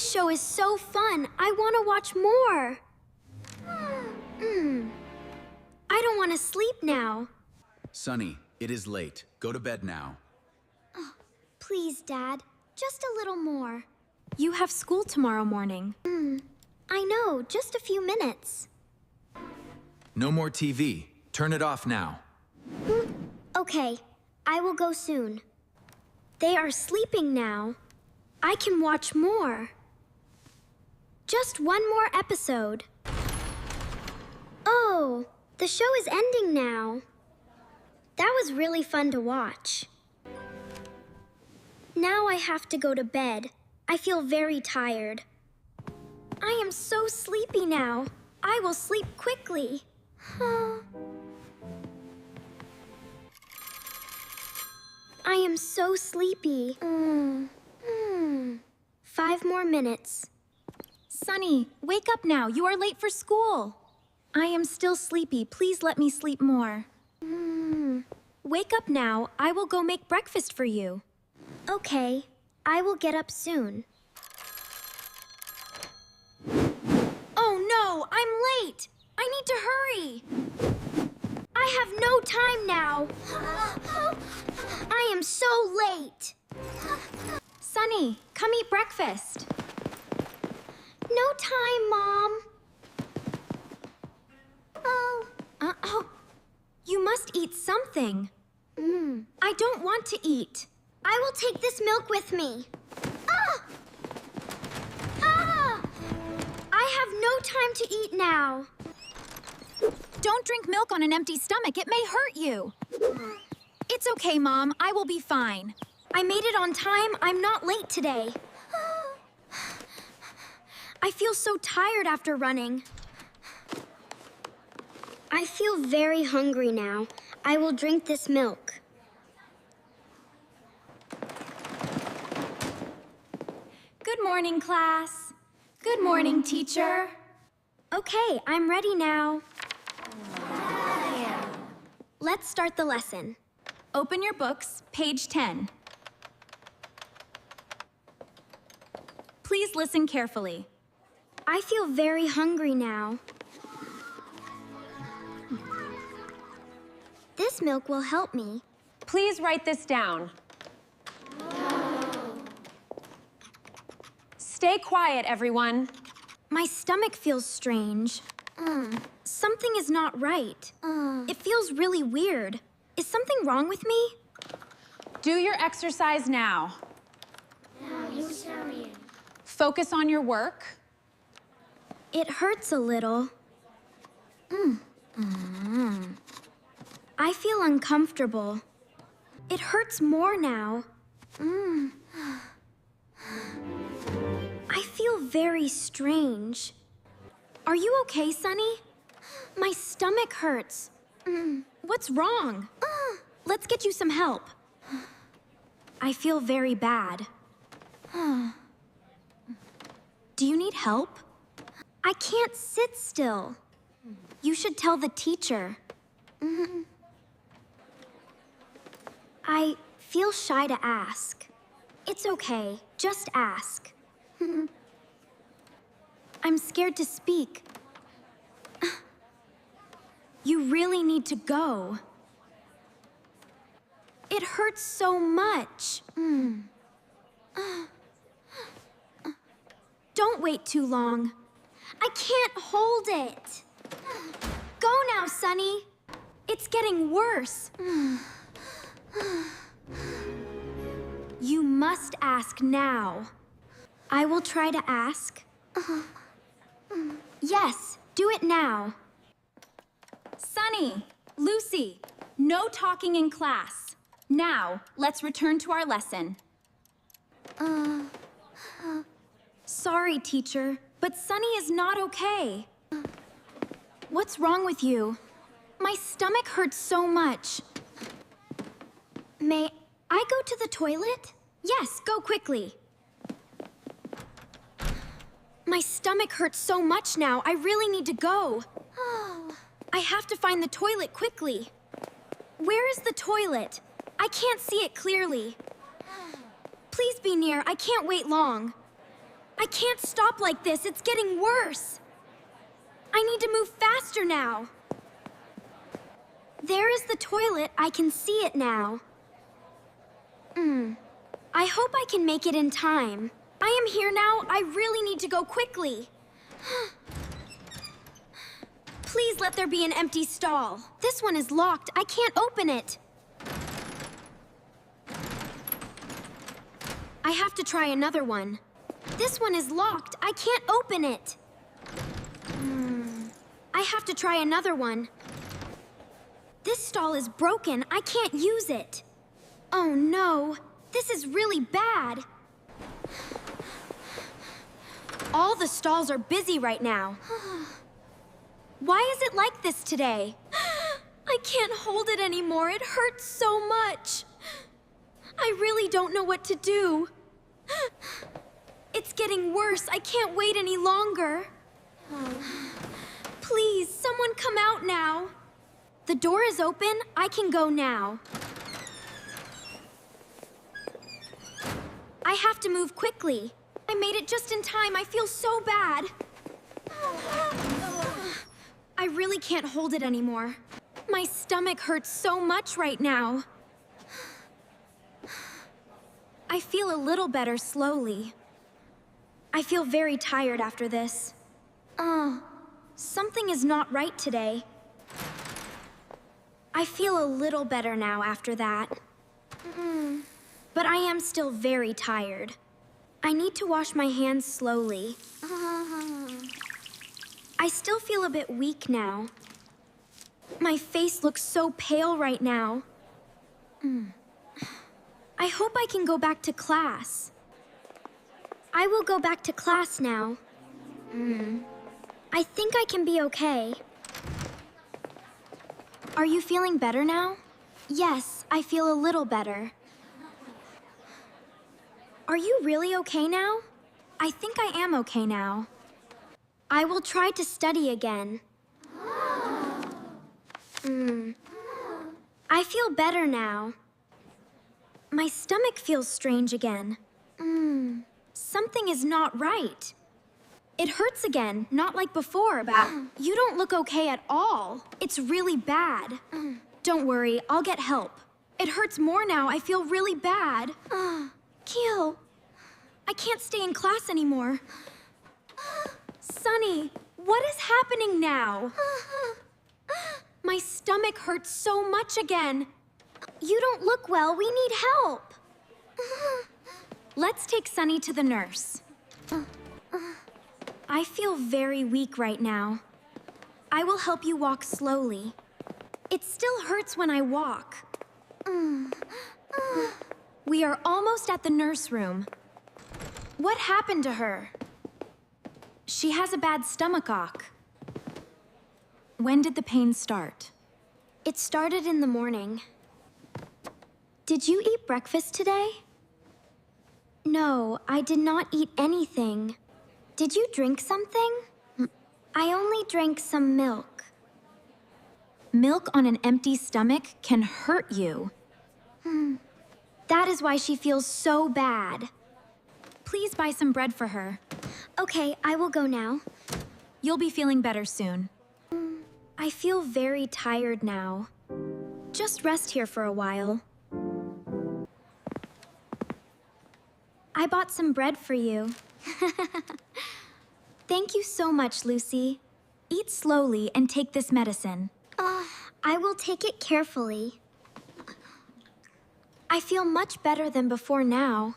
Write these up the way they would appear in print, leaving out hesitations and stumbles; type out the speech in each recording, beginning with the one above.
This show is so fun. I want to watch more. I don't want to sleep now. Sunny, it is late. Go to bed now. Please, Dad. Just a little more. You have school tomorrow morning. I know, just a few minutes. No more TV. Turn it off now. Okay, I will go soon. They are sleeping now. I can watch more. Just one more episode. Oh, the show is ending now. That was really fun to watch. Now I have to go to bed. I feel very tired. I am so sleepy now. I will sleep quickly. I am so sleepy. 5 more minutes. Sunny, wake up now. You are late for school. I am still sleepy. Please let me sleep more. Wake up now. I will go make breakfast for you. Okay, I will get up soon. Oh no, I'm late. I need to hurry. I have no time now. I am so late. Sunny, come eat breakfast. No time, Mom. You must eat something. I don't want to eat. I will take this milk with me. I have no time to eat now. Don't drink milk on an empty stomach. It may hurt you. It's okay, Mom. I will be fine. I made it on time. I'm not late today. I feel so tired after running. I feel very hungry now. I will drink this milk. Good morning, class. Good morning, teacher. Okay, I'm ready now. Let's start the lesson. Open your books, page 10. Please listen carefully. I feel very hungry now. This milk will help me. Please write this down. Stay quiet, everyone. My stomach feels strange. Something is not right. It feels really weird. Is something wrong with me? Do your exercise now. Focus on your work. It hurts a little. I feel uncomfortable. It hurts more now. I feel very strange. Are you okay, Sunny? My stomach hurts. What's wrong? Let's get you some help. I feel very bad. Do you need help? I can't sit still. You should tell the teacher. I feel shy to ask. It's okay, just ask. I'm scared to speak. You really need to go. It hurts so much. Don't wait too long. I can't hold it. Go now, Sunny. It's getting worse. You must ask now. I will try to ask. Yes, do it now. Sunny, Lucy, no talking in class. Now, let's return to our lesson. Sorry, teacher, but Sunny is not okay. What's wrong with you? My stomach hurts so much. May I go to the toilet? Yes, go quickly. My stomach hurts so much now. I really need to go. I have to find the toilet quickly. Where is the toilet? I can't see it clearly. Please be near. I can't wait long. I can't stop like this. It's getting worse. I need to move faster now. There is the toilet. I can see it now. I hope I can make it in time. I am here now. I really need to go quickly. Please let there be an empty stall. This one is locked. I can't open it. I have to try another one. This one is locked. I can't open it. I have to try another one. This stall is broken. I can't use it. Oh no, this is really bad. All the stalls are busy right now. Why is it like this today? I can't hold it anymore. It hurts so much. I really don't know what to do. It's getting worse. I can't wait any longer. Please, someone come out now. The door is open. I can go now. I have to move quickly. I made it just in time. I feel so bad. I really can't hold it anymore. My stomach hurts so much right now. I feel a little better slowly. I feel very tired after this. Something is not right today. I feel a little better now after that. But I am still very tired. I need to wash my hands slowly. I still feel a bit weak now. My face looks so pale right now. I hope I can go back to class. I will go back to class now. I think I can be okay. Are you feeling better now? Yes, I feel a little better. Are you really okay now? I think I am okay now. I will try to study again. I feel better now. My stomach feels strange again. Something is not right. It hurts again, not like before, but you don't look okay at all. It's really bad. Don't worry, I'll get help. It hurts more now. I feel really bad. Keel, I can't stay in class anymore. Sunny, what is happening now? My stomach hurts so much again. You don't look well. We need help. Let's take Sunny to the nurse. I feel very weak right now. I will help you walk slowly. It still hurts when I walk. We are almost at the nurse room. What happened to her? She has a bad stomachache. When did the pain start? It started in the morning. Did you eat breakfast today? No, I did not eat anything. Did you drink something? I only drank some milk. Milk on an empty stomach can hurt you. That is why she feels so bad. Please buy some bread for her. Okay, I will go now. You'll be feeling better soon. I feel very tired now. Just rest here for a while. I bought some bread for you. Thank you so much, Lucy. Eat slowly and take this medicine. I will take it carefully. I feel much better than before now.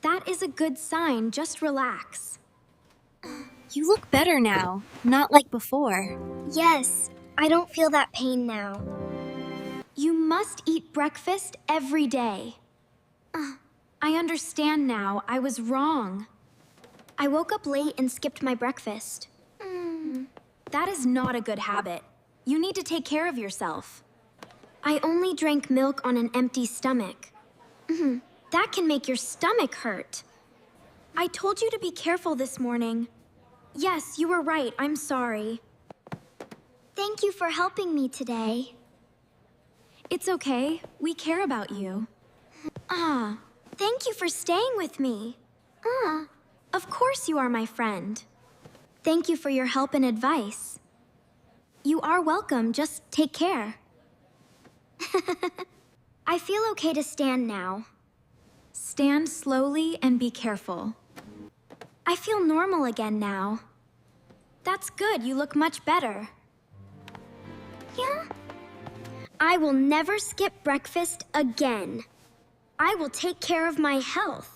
That is a good sign. Just relax. You look better now, not like before. Yes, I don't feel that pain now. You must eat breakfast every day. I understand now. I was wrong. I woke up late and skipped my breakfast. That is not a good habit. You need to take care of yourself. I only drank milk on an empty stomach. That can make your stomach hurt. I told you to be careful this morning. Yes, you were right. I'm sorry. Thank you for helping me today. It's okay. We care about you. Thank you for staying with me. Of course you are my friend. Thank you for your help and advice. You are welcome, just take care. I feel okay to stand now. Stand slowly and be careful. I feel normal again now. That's good, you look much better. Yeah? I will never skip breakfast again. I will take care of my health.